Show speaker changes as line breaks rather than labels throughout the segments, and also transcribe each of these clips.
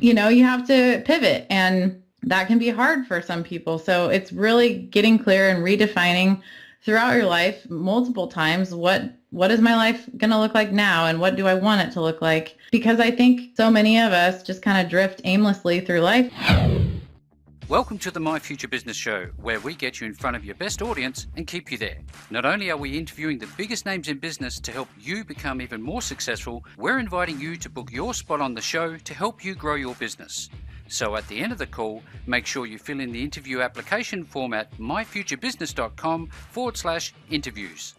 you have to pivot, and that can be hard for some people. So it's really getting clear and redefining throughout your life multiple times, what is my life going to look like now, and what do I want it to look like? Because I think so many of us just kind of drift aimlessly through life.
Welcome to the My Future Business Show, where we get you in front of your best audience and keep you there. Not only are we interviewing the biggest names in business to help you become even more successful, we're inviting you to book your spot on the show to help you grow your business. So at the end of the call, make sure you fill in the interview application form at myfuturebusiness.com/interviews.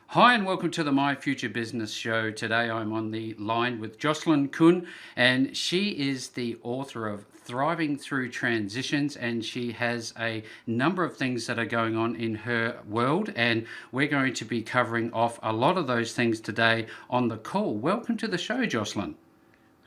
Hi and welcome to the My Future Business Show. Today I'm on the line with Jocelyn Kuhn, and she is the author of Thriving Through Transitions, and she has a number of things that are going on in her world, and we're going to be covering off a lot of those things today on the call. Welcome to the show, Jocelyn.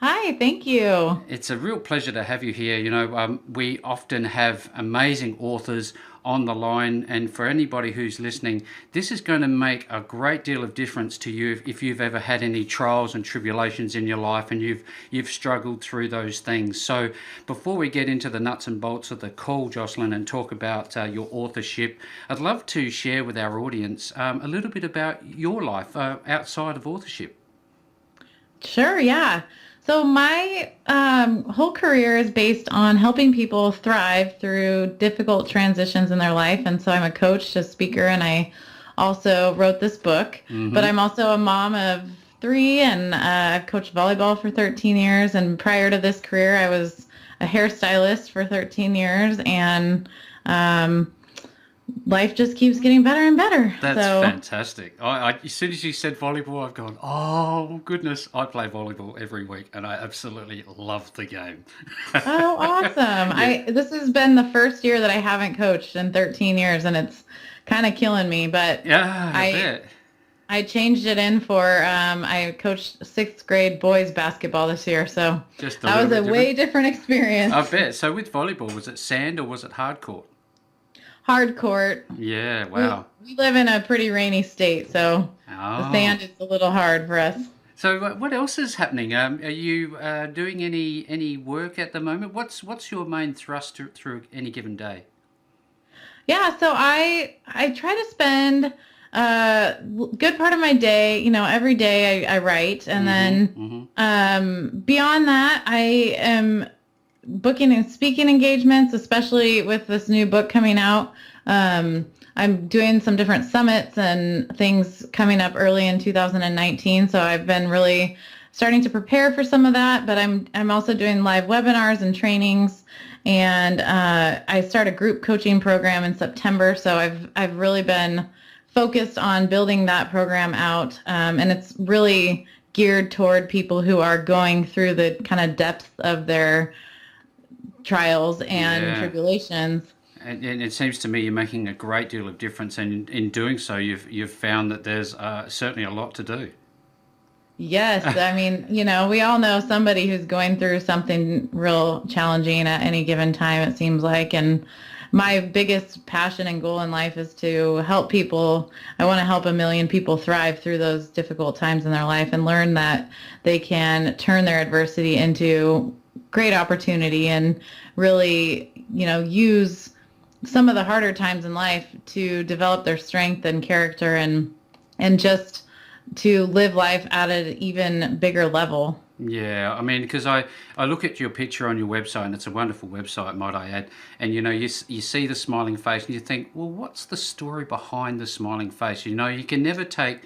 Hi, thank you.
It's a real pleasure to have you here. We often have amazing authors on the line, and for anybody who's listening, this is going to make a great deal of difference to you if you've ever had any trials and tribulations in your life and you've struggled through those things. So before we get into the nuts and bolts of the call, Jocelyn, and talk about your authorship, I'd love to share with our audience a little bit about your life outside of authorship.
Sure, yeah. So my whole career is based on helping people thrive through difficult transitions in their life. And so I'm a coach, a speaker, and I also wrote this book. Mm-hmm. But I'm also a mom of 3, and I've coached volleyball for 13 years. And prior to this career, I was a hairstylist for 13 years. And life just keeps getting better and better.
That's fantastic. As soon as you said volleyball, I've gone, oh, goodness. I play volleyball every week, and I absolutely love the game.
Oh, awesome. Yeah. This has been the first year that I haven't coached in 13 years, and it's kind of killing me. But
yeah, I bet.
I changed it in for, I coached 6th grade boys basketball this year, so that was a way different experience.
I bet. So with volleyball, was it sand or was it hard court?
Hard court.
Yeah, wow.
We live in a pretty rainy state, so the sand is a little hard for us.
So what else is happening? Are you doing any work at the moment? What's your main thrust through any given day?
Yeah, so I try to spend a good part of my day, every day I write, and then beyond that, I am booking and speaking engagements, especially with this new book coming out. I'm doing some different summits and things coming up early in 2019. So I've been really starting to prepare for some of that, but I'm also doing live webinars and trainings, and I start a group coaching program in September. So I've really been focused on building that program out, and it's really geared toward people who are going through the kind of depth of their trials and tribulations.
And it seems to me you're making a great deal of difference, and in doing so, you've found that there's certainly a lot to do.
Yes, I mean, we all know somebody who's going through something real challenging at any given time, it seems like, and my biggest passion and goal in life is to help people. I want to help 1 million people thrive through those difficult times in their life and learn that they can turn their adversity into great opportunity and really, use some of the harder times in life to develop their strength and character and just to live life at an even bigger level.
Yeah, I mean, because I look at your picture on your website, and it's a wonderful website, might I add, and you see the smiling face and you think, well, what's the story behind the smiling face? You can never take,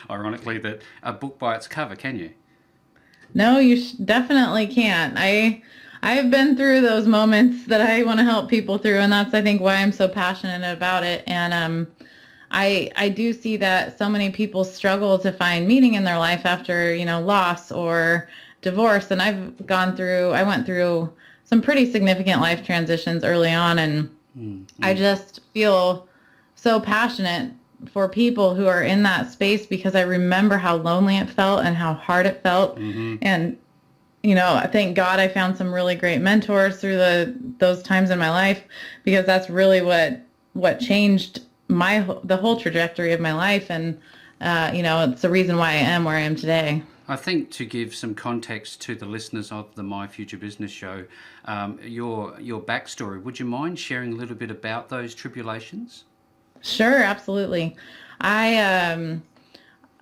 ironically, that a book by its cover, can you?
No, you definitely can't. I've been through those moments that I want to help people through, and that's, I think, why I'm so passionate about it. And I do see that so many people struggle to find meaning in their life after, loss or divorce. And I went through some pretty significant life transitions early on, and I just feel so passionate for people who are in that space because I remember how lonely it felt and how hard it felt. And thank God I found some really great mentors through those times in my life, because that's really what changed the whole trajectory of my life. And, it's the reason why I am where I am today.
I think to give some context to the listeners of the My Future Business Show, your backstory, would you mind sharing a little bit about those tribulations?
Sure, absolutely. I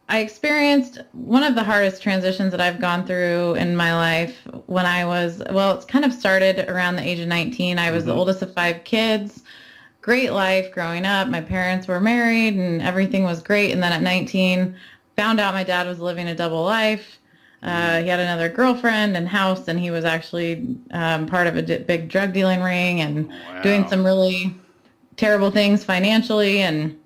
I experienced one of the hardest transitions that I've gone through in my life when I was, well, it's kind of started around the age of 19. I was the oldest of 5 kids. Great life growing up. My parents were married and everything was great. And then at 19, found out my dad was living a double life. He had another girlfriend and house, and he was actually part of a big drug dealing ring and doing some really terrible things financially. And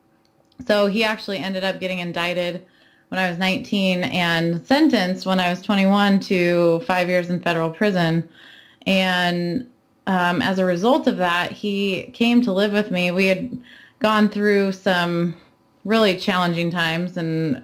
so he actually ended up getting indicted when I was 19 and sentenced when I was 21 to 5 years in federal prison. And as a result of that, he came to live with me. We had gone through some really challenging times, and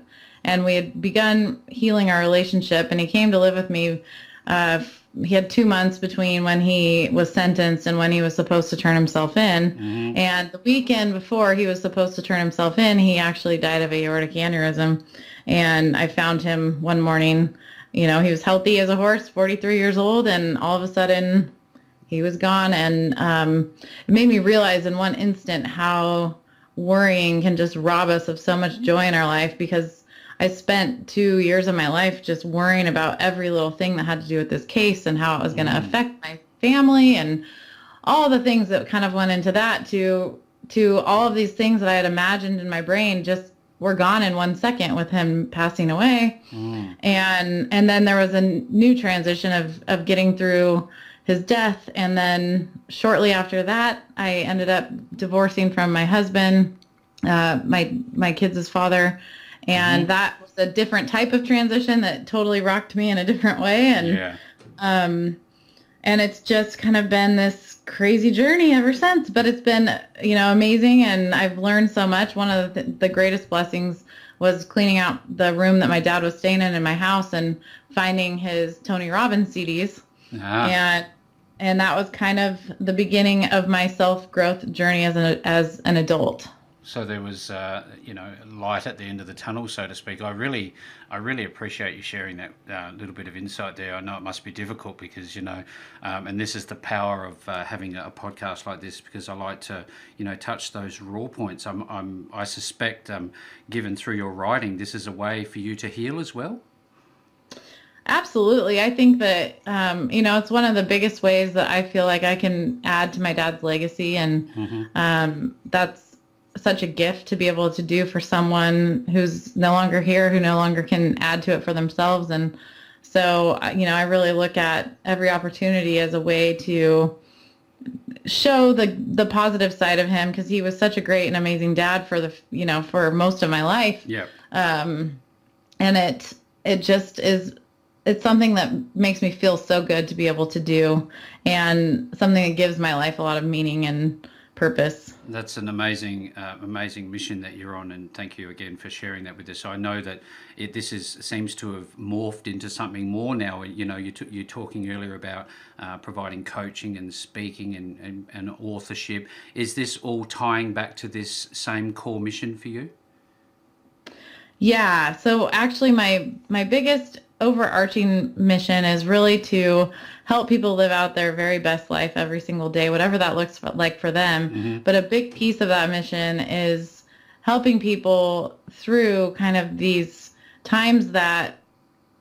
we had begun healing our relationship. And he came to live with me. He had 2 months between when he was sentenced and when he was supposed to turn himself in. And the weekend before he was supposed to turn himself in, he actually died of aortic aneurysm. And I found him one morning. He was healthy as a horse, 43 years old, and all of a sudden he was gone. And it made me realize in one instant how worrying can just rob us of so much joy in our life, because I spent 2 years of my life just worrying about every little thing that had to do with this case and how it was going to affect my family and all the things that kind of went into that, to all of these things that I had imagined in my brain just were gone in 1 second with him passing away. And then there was a new transition of getting through his death. And then shortly after that, I ended up divorcing from my husband, my kids' father. And that was a different type of transition that totally rocked me in a different way. And it's just kind of been this crazy journey ever since. But it's been, amazing. And I've learned so much. One of the greatest blessings was cleaning out the room that my dad was staying in my house and finding his Tony Robbins CDs. And that was kind of the beginning of my self-growth journey as an adult.
So there was, light at the end of the tunnel, so to speak. I really appreciate you sharing that little bit of insight there. I know it must be difficult because, and this is the power of having a podcast like this, because I like to, touch those raw points. I suspect, given through your writing, this is a way for you to heal as well.
Absolutely. I think that, it's one of the biggest ways that I feel like I can add to my dad's legacy. And that's such a gift to be able to do for someone who's no longer here, who no longer can add to it for themselves. And so, I really look at every opportunity as a way to show the positive side of him, because he was such a great and amazing dad for most of my life.
Yeah.
And it just is, it's something that makes me feel so good to be able to do, and something that gives my life a lot of meaning and purpose.
That's an amazing mission that you're on, and thank you again for sharing that with us. I know that seems to have morphed into something more now. You're talking earlier about providing coaching and speaking and authorship. Is this all tying back to this same core mission for you?
Yeah. So actually, my biggest overarching mission is really to help people live out their very best life every single day, whatever that looks like for them. But a big piece of that mission is helping people through kind of these times that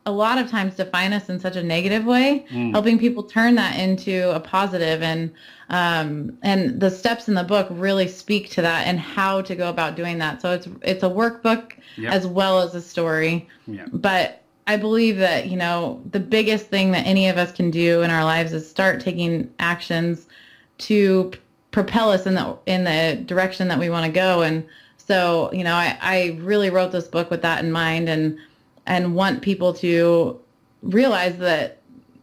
a lot of times define us in such a negative way, helping people turn that into a positive. And the steps in the book really speak to that and how to go about doing that. So it's a workbook as well as a story. But I believe that, the biggest thing that any of us can do in our lives is start taking actions to propel us in the direction that we want to go. And so, I really wrote this book with that in mind, and want people to realize that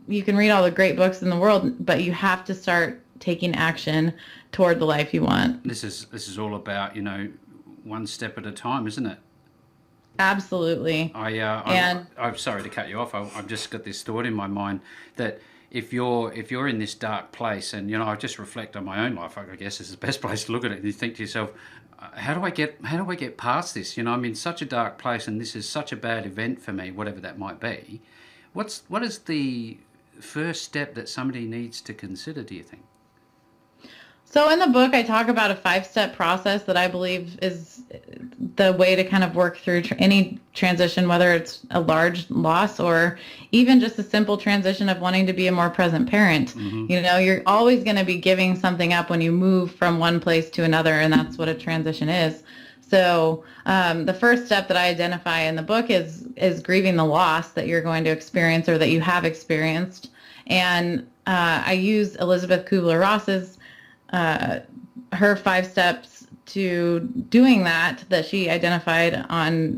you can read all the great books in the world, but you have to start taking action toward the life you want.
This is all about, one step at a time, isn't it?
Absolutely.
I'm sorry to cut you off. I've just got this thought in my mind that if you're in this dark place, and I just reflect on my own life, I guess is the best place to look at it, and you think to yourself, how do I get past this? You know, I'm in such a dark place, and this is such a bad event for me, whatever that might be. What is the first step that somebody needs to consider, do you think?
So in the book, I talk about a 5-step process that I believe is the way to kind of work through any transition, whether it's a large loss or even just a simple transition of wanting to be a more present parent.
Mm-hmm.
You know, you're always going to be giving something up when you move from one place to another, and that's what a transition is. So the first step that I identify in the book is grieving the loss that you're going to experience or that you have experienced. And I use Elizabeth Kubler-Ross's her 5 steps to doing that she identified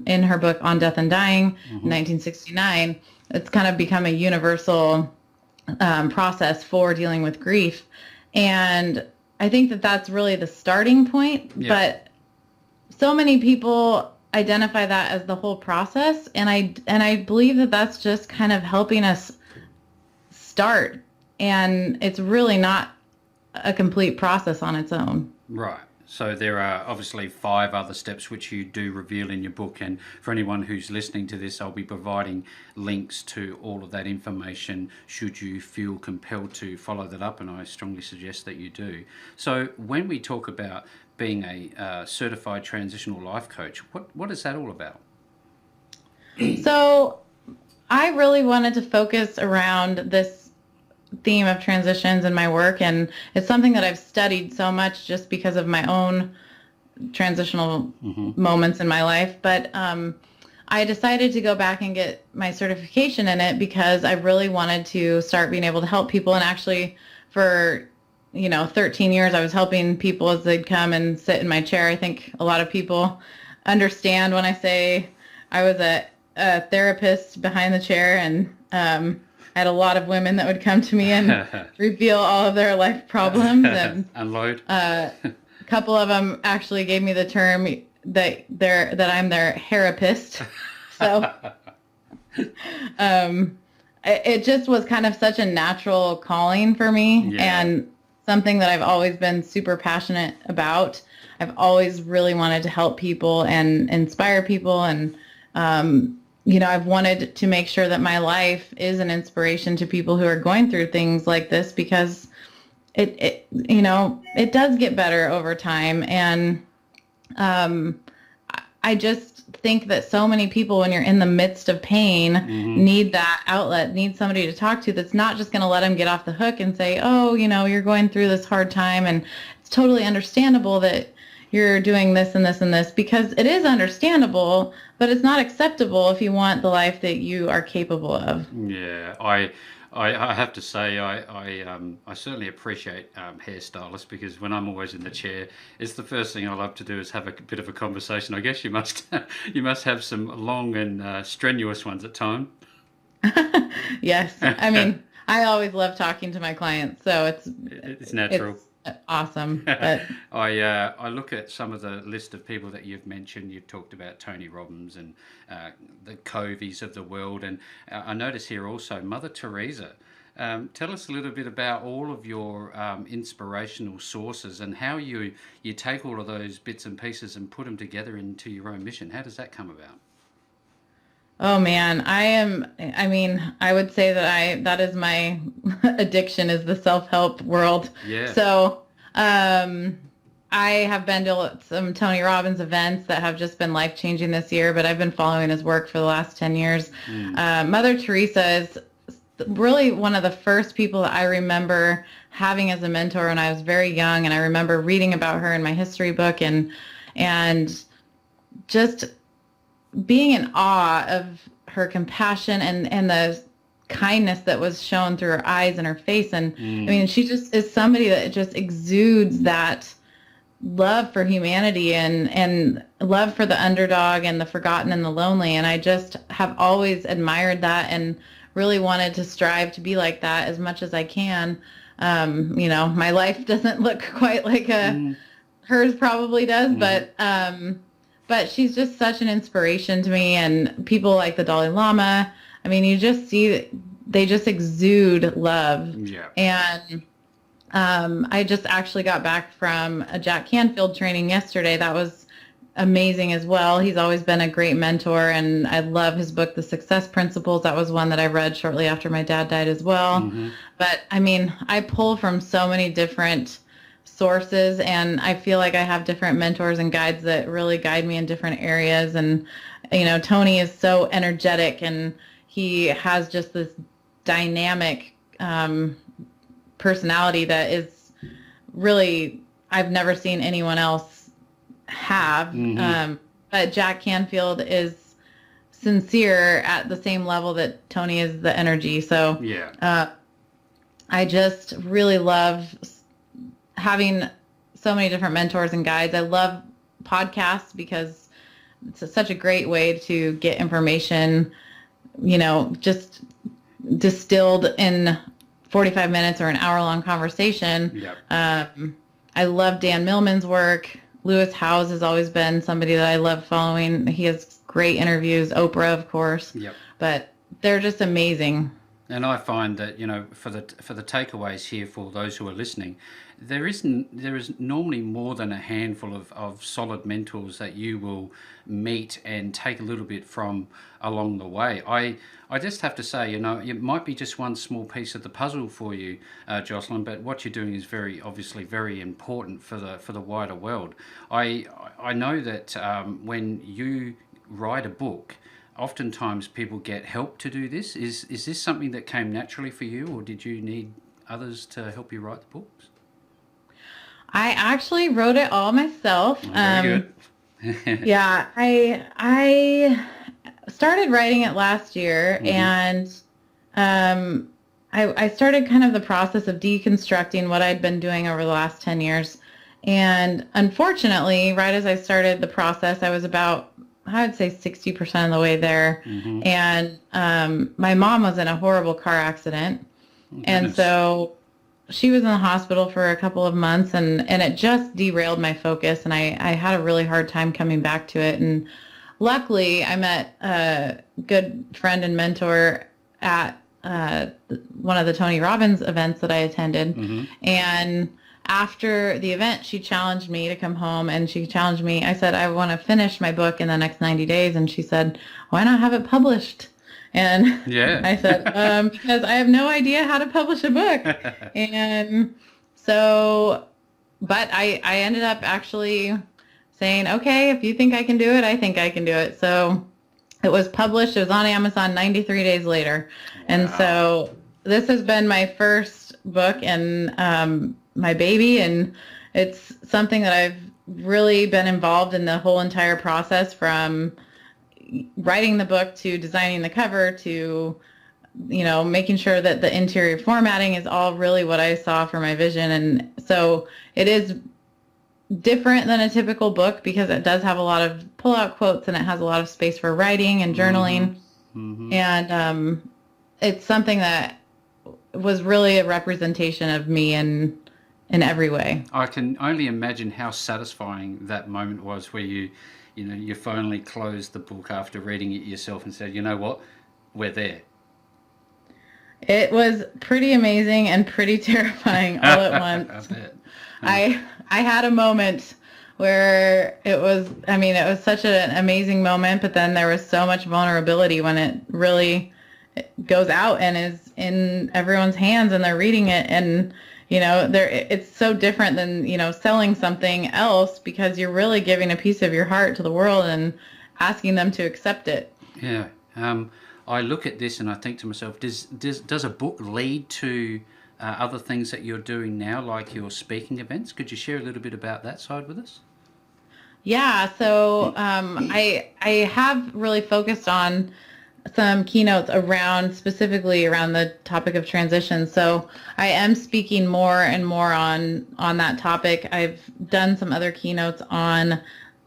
in her book On Death and Dying, 1969. It's kind of become a universal process for dealing with grief. And I think that that's really the starting point. Yeah. But so many people identify that as the whole process. And I believe that that's just kind of helping us start. And it's really not a complete process on its own.
Right. So there are obviously 5 other steps which you do reveal in your book, and for anyone who's listening to this, I'll be providing links to all of that information should you feel compelled to follow that up, and I strongly suggest that you do. So when we talk about being a certified transitional life coach, what is that all about?
So I really wanted to focus around this theme of transitions in my work, and it's something that I've studied so much just because of my own transitional moments in my life. But I decided to go back and get my certification in it because I really wanted to start being able to help people. And actually for 13 years I was helping people as they'd come and sit in my chair. I think a lot of people understand when I say I was a therapist behind the chair, and I had a lot of women that would come to me and reveal all of their life problems, and
unload.
A couple of them actually gave me the term that I'm their therapist. So it just was kind of such a natural calling for me, and something that I've always been super passionate about. I've always really wanted to help people and inspire people, and I've wanted to make sure that my life is an inspiration to people who are going through things like this, because it does get better over time. And I just think that so many people, when you're in the midst of pain, need that outlet, need somebody to talk to that's not just going to let them get off the hook and say, oh, you're going through this hard time, and it's totally understandable that you're doing this and this and this, because it is understandable, but it's not acceptable if you want the life that you are capable of.
Yeah, I have to say I certainly appreciate hairstylists, because when I'm always in the chair, it's the first thing I love to do is have a bit of a conversation. I guess you must have some long and strenuous ones at times.
Yes, I mean I always love talking to my clients, so
it's natural.
It's awesome. But
I look at some of the list of people that you've mentioned. You've talked about Tony Robbins and the Coveys of the world, and I notice here also Mother Teresa. Tell us a little bit about all of your inspirational sources and how you take all of those bits and pieces and put them together into your own mission. How does that come about?
Oh man, I would say that is my addiction, is the self-help world.
Yeah.
So, I have been to some Tony Robbins events that have just been life-changing this year, but I've been following his work for the last 10 years. Mother Teresa is really one of the first people that I remember having as a mentor when I was very young, and I remember reading about her in my history book, and just being in awe of her compassion and the kindness that was shown through her eyes and her face. And I mean, she just is somebody that just exudes that love for humanity and love for the underdog and the forgotten and the lonely. And I just have always admired that and really wanted to strive to be like that as much as I can. My life doesn't look quite like hers probably does, but she's just such an inspiration to me. And people like the Dalai Lama, I mean, you just see they just exude love.
Yeah.
And I just actually got back from a Jack Canfield training yesterday. That was amazing as well. He's always been a great mentor, and I love his book, The Success Principles. That was one that I read shortly after my dad died as well. But I mean, I pull from so many different sources, and I feel like I have different mentors and guides that really guide me in different areas. And, you know, Tony is so energetic, and he has just this dynamic personality that is really, I've never seen anyone else have. But Jack Canfield is sincere at the same level that Tony is the energy. So I just really love having so many different mentors and guides. I love podcasts because it's such a great way to get information, you know, just distilled in 45 minutes or an hour-long conversation. I love Dan Millman's work. Lewis Howes has always been somebody that I love following. He has great interviews. Oprah, of course. But they're just amazing.
And I find that, you know, for the takeaways here for those who are listening, there is normally more than a handful of solid mentors that you will meet and take a little bit from along the way. I just have to say, you know, it might be just one small piece of the puzzle for you, Jocelyn, but what you're doing is obviously very important for the wider world. I know that when you write a book, oftentimes people get help to do this. Is this something that came naturally for you, or did you need others to help you write the books?
I actually wrote it all myself.
Very good.
Yeah, I started writing it last year, and I started kind of the process of deconstructing what I'd been doing over the last 10 years. And unfortunately, right as I started the process, I was about, I would say 60% of the way there. And my mom was in a horrible car accident. And so she was in the hospital for a couple of months, and it just derailed my focus, and I had a really hard time coming back to it. And luckily, I met a good friend and mentor at one of the Tony Robbins events that I attended. And after the event, she challenged me to come home, and she challenged me. I said, I want to finish my book in the next 90 days. And she said, why not have it published? And I said, because I have no idea how to publish a book. And so, but I ended up actually saying, okay, if you think I can do it, I think I can do it. So it was published. It was on Amazon 93 days later. Wow. And so this has been my first book and my baby. And it's something that I've really been involved in the whole entire process, from writing the book to designing the cover to, you know, making sure that the interior formatting is all really what I saw for my vision. And so it is different than a typical book because it does have a lot of pull-out quotes, and it has a lot of space for writing and journaling. And it's something that was really a representation of me in every way.
I can only imagine how satisfying that moment was where you finally closed the book after reading it yourself and said, you know what, we're there.
It was pretty amazing and pretty terrifying all at once. I had a moment where it was such an amazing moment, but then there was so much vulnerability when it really goes out and is in everyone's hands and they're reading it. And you know, it's so different than, you know, selling something else, because you're really giving a piece of your heart to the world and asking them to accept it.
Yeah. I look at this and I think to myself, does a book lead to other things that you're doing now, like your speaking events? Could you share a little bit about that side with us?
Yeah. So I have really focused on some keynotes specifically around the topic of transition. So I am speaking more and more on that topic. I've done some other keynotes on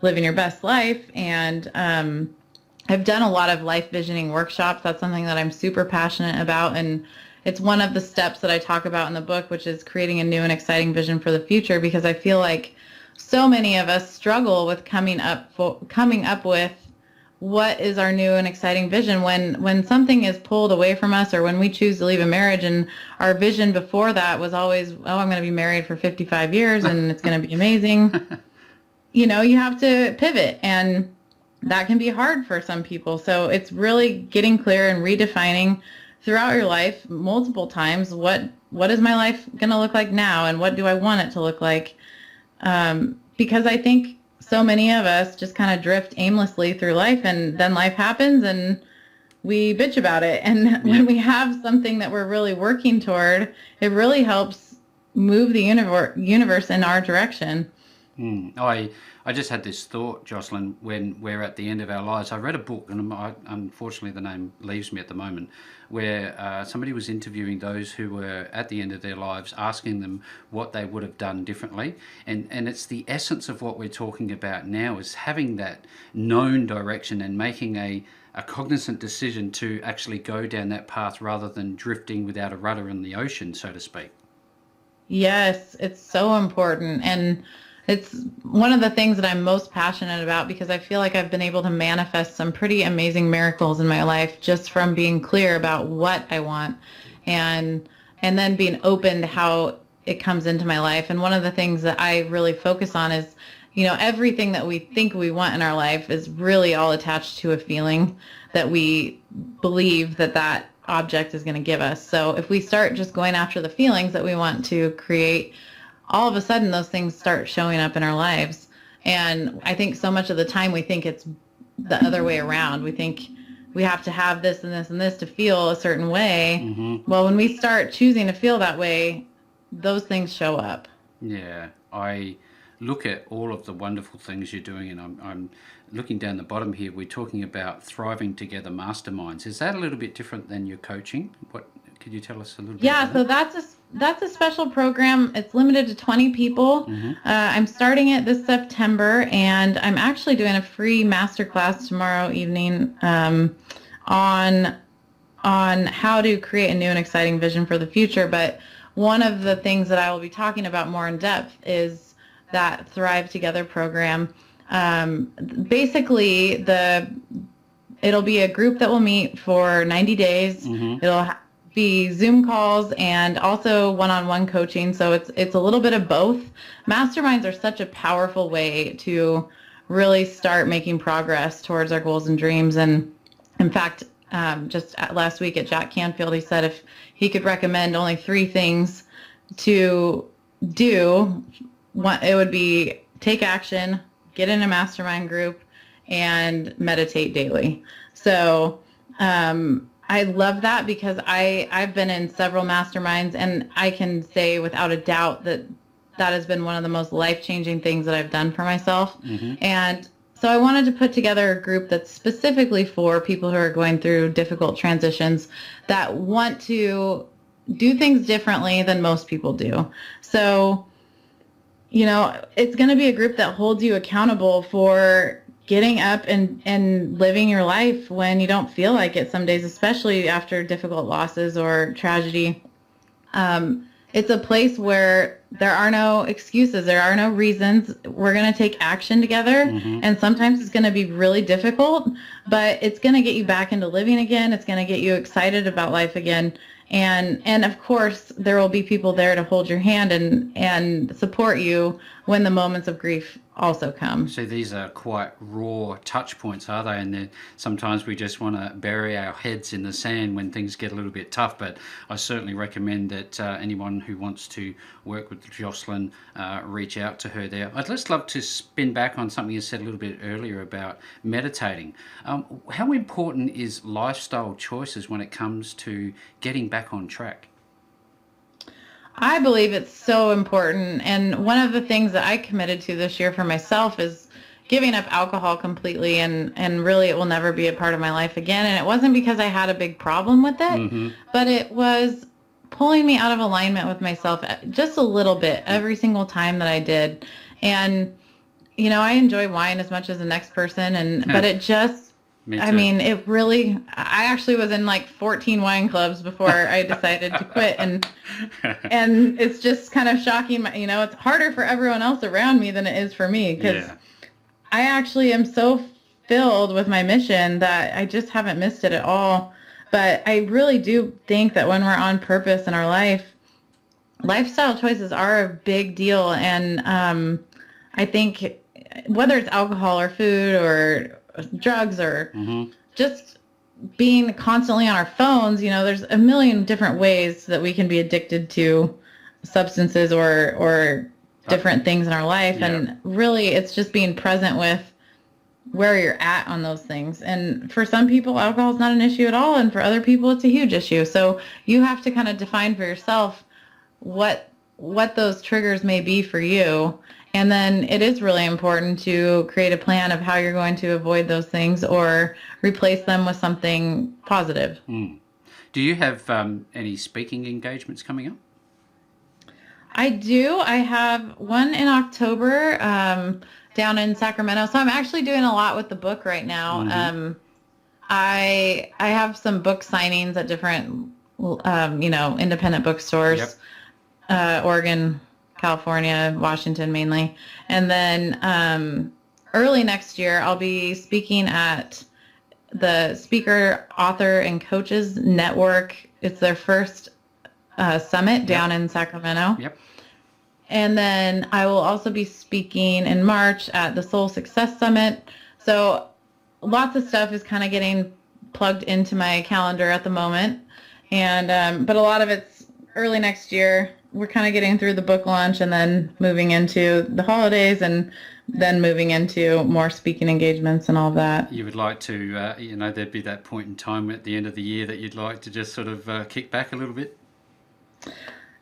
living your best life, and I've done a lot of life visioning workshops. That's something that I'm super passionate about, and it's one of the steps that I talk about in the book, which is creating a new and exciting vision for the future, because I feel like so many of us struggle with coming up with what is our new and exciting vision when something is pulled away from us, or when we choose to leave a marriage and our vision before that was always, oh, I'm going to be married for 55 years and it's going to be amazing. You know, you have to pivot, and that can be hard for some people. So it's really getting clear and redefining throughout your life multiple times, what is my life going to look like now, and what do I want it to look like? Because I think so many of us just kind of drift aimlessly through life, and then life happens and we bitch about it. And when we have something that we're really working toward, it really helps move the universe in our direction.
I just had this thought, Jocelyn, when we're at the end of our lives. I read a book, and unfortunately the name leaves me at the moment, where somebody was interviewing those who were at the end of their lives, asking them what they would have done differently. And it's the essence of what we're talking about now, is having that known direction and making a cognizant decision to actually go down that path rather than drifting without a rudder in the ocean, so to speak.
Yes, it's so important. And it's one of the things that I'm most passionate about, because I feel like I've been able to manifest some pretty amazing miracles in my life just from being clear about what I want, and then being open to how it comes into my life. And one of the things that I really focus on is, you know, everything that we think we want in our life is really all attached to a feeling that we believe that object is going to give us. So if we start just going after the feelings that we want to create, all of a sudden those things start showing up in our lives. And I think so much of the time we think it's the other way around. We think we have to have this and this and this to feel a certain way. Mm-hmm. Well, when we start choosing to feel that way, those things show up.
Yeah, I look at all of the wonderful things you're doing, and I'm looking down the bottom here. We're talking about Thriving Together Masterminds. Is that a little bit different than your coaching? What could you tell us a little bit about
so that's a special program. It's limited to 20 people. Mm-hmm. I'm starting it this September, and I'm actually doing a free masterclass tomorrow evening on how to create a new and exciting vision for the future. But one of the things that I will be talking about more in depth is that Thrive Together program. Basically, it'll be a group that will meet for 90 days. Mm-hmm. It'll be Zoom calls and also one-on-one coaching. So it's a little bit of both. Masterminds are such a powerful way to really start making progress towards our goals and dreams. And in fact, just last week at Jack Canfield, he said if he could recommend only 3 things to do, it would be take action, get in a mastermind group, and meditate daily. So I love that, because I've been in several masterminds, and I can say without a doubt that has been one of the most life-changing things that I've done for myself. Mm-hmm. And so I wanted to put together a group that's specifically for people who are going through difficult transitions, that want to do things differently than most people do. So, you know, it's going to be a group that holds you accountable for getting up and living your life when you don't feel like it some days, especially after difficult losses or tragedy. It's a place where there are no excuses. There are no reasons. We're going to take action together. Mm-hmm. And sometimes it's going to be really difficult, but it's going to get you back into living again. It's going to get you excited about life again. And of course, there will be people there to hold your hand and support you when the moments of grief also come.
So these are quite raw touch points, are they? And sometimes we just want to bury our heads in the sand when things get a little bit tough. But I certainly recommend that anyone who wants to work with Jocelyn reach out to her there. I'd just love to spin back on something you said a little bit earlier about meditating. How important is lifestyle choices when it comes to getting back on track?
I believe it's so important. And one of the things that I committed to this year for myself is giving up alcohol completely, and really it will never be a part of my life again. And it wasn't because I had a big problem with it, mm-hmm. but it was pulling me out of alignment with myself just a little bit every single time that I did. And, you know, I enjoy wine as much as the next person, but it just, I mean, it really, I actually was in like 14 wine clubs before I decided to quit. And it's just kind of shocking. You know, it's harder for everyone else around me than it is for me, because I actually am so filled with my mission that I just haven't missed it at all. But I really do think that when we're on purpose in our life, lifestyle choices are a big deal. And I think whether it's alcohol or food or drugs or just being constantly on our phones, there's a million different ways that we can be addicted to substances or different things in our life.
Yeah.
And really, it's just being present with where you're at on those things. And for some people, alcohol is not an issue at all. And for other people, it's a huge issue. So you have to kind of define for yourself what those triggers may be for you. And then it is really important to create a plan of how you're going to avoid those things or replace them with something positive.
Do you have any speaking engagements coming up?
I do. I have one in October down in Sacramento. So I'm actually doing a lot with the book right now. I have some book signings at different, independent bookstores, Oregon, California, Washington mainly. And then early next year, I'll be speaking at the Speaker, Author, and Coaches Network. It's their first summit down in Sacramento. And then I will also be speaking in March at the Soul Success Summit. So lots of stuff is kind of getting plugged into my calendar at the moment. And but a lot of it's early next year. We're kind of getting through the book launch and then moving into the holidays and then moving into more speaking engagements and all of that.
You would like to, there'd be that point in time at the end of the year that you'd like to just sort of kick back a little bit?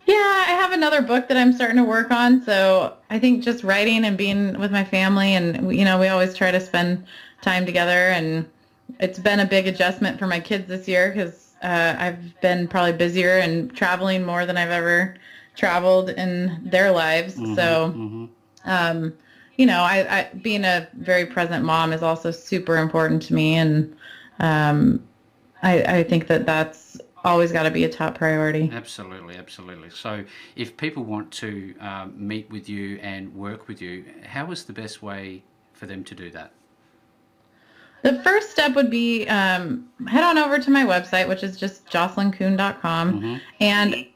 Yeah, I have another book that I'm starting to work on. So I think just writing and being with my family and, we always try to spend time together. And it's been a big adjustment for my kids this year because I've been probably busier and traveling more than I've ever traveled in their lives. So, I being a very present mom is also super important to me. And I think that that's always got to be a top priority.
Absolutely. So if people want to meet with you and work with you, how is the best way for them to do that?
The first step would be head on over to my website, which is just jocelynkuhn.com. And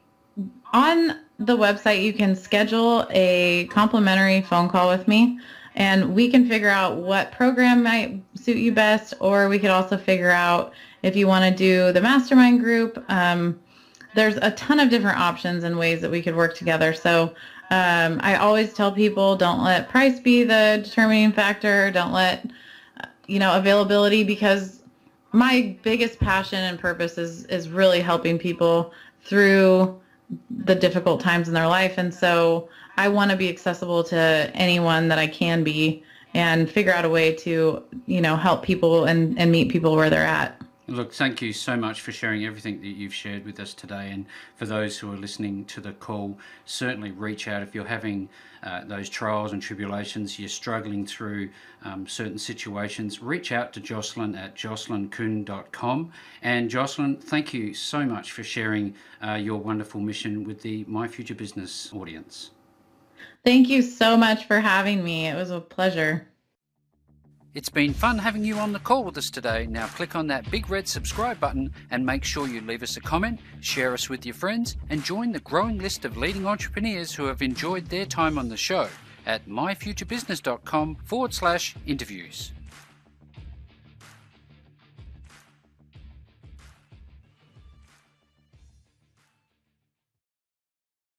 on the website, you can schedule a complimentary phone call with me, and we can figure out what program might suit you best, or we could also figure out if you want to do the mastermind group. There's a ton of different options and ways that we could work together. So I always tell people, don't let price be the determining factor. Don't let, availability, because my biggest passion and purpose is really helping people through the difficult times in their life. And so I want to be accessible to anyone that I can be and figure out a way to, help people and meet people where they're at.
Look, thank you so much for sharing everything that you've shared with us today. And for those who are listening to the call, certainly reach out if you're having those trials and tribulations, you're struggling through certain situations. Reach out to Jocelyn at jocelynkuhn.com. And Jocelyn, thank you so much for sharing your wonderful mission with the My Future Business audience.
Thank you so much for having me. It was a pleasure.
It's been fun having you on the call with us today. Now click on that big red subscribe button and make sure you leave us a comment, share us with your friends, and join the growing list of leading entrepreneurs who have enjoyed their time on the show at myfuturebusiness.com/interviews.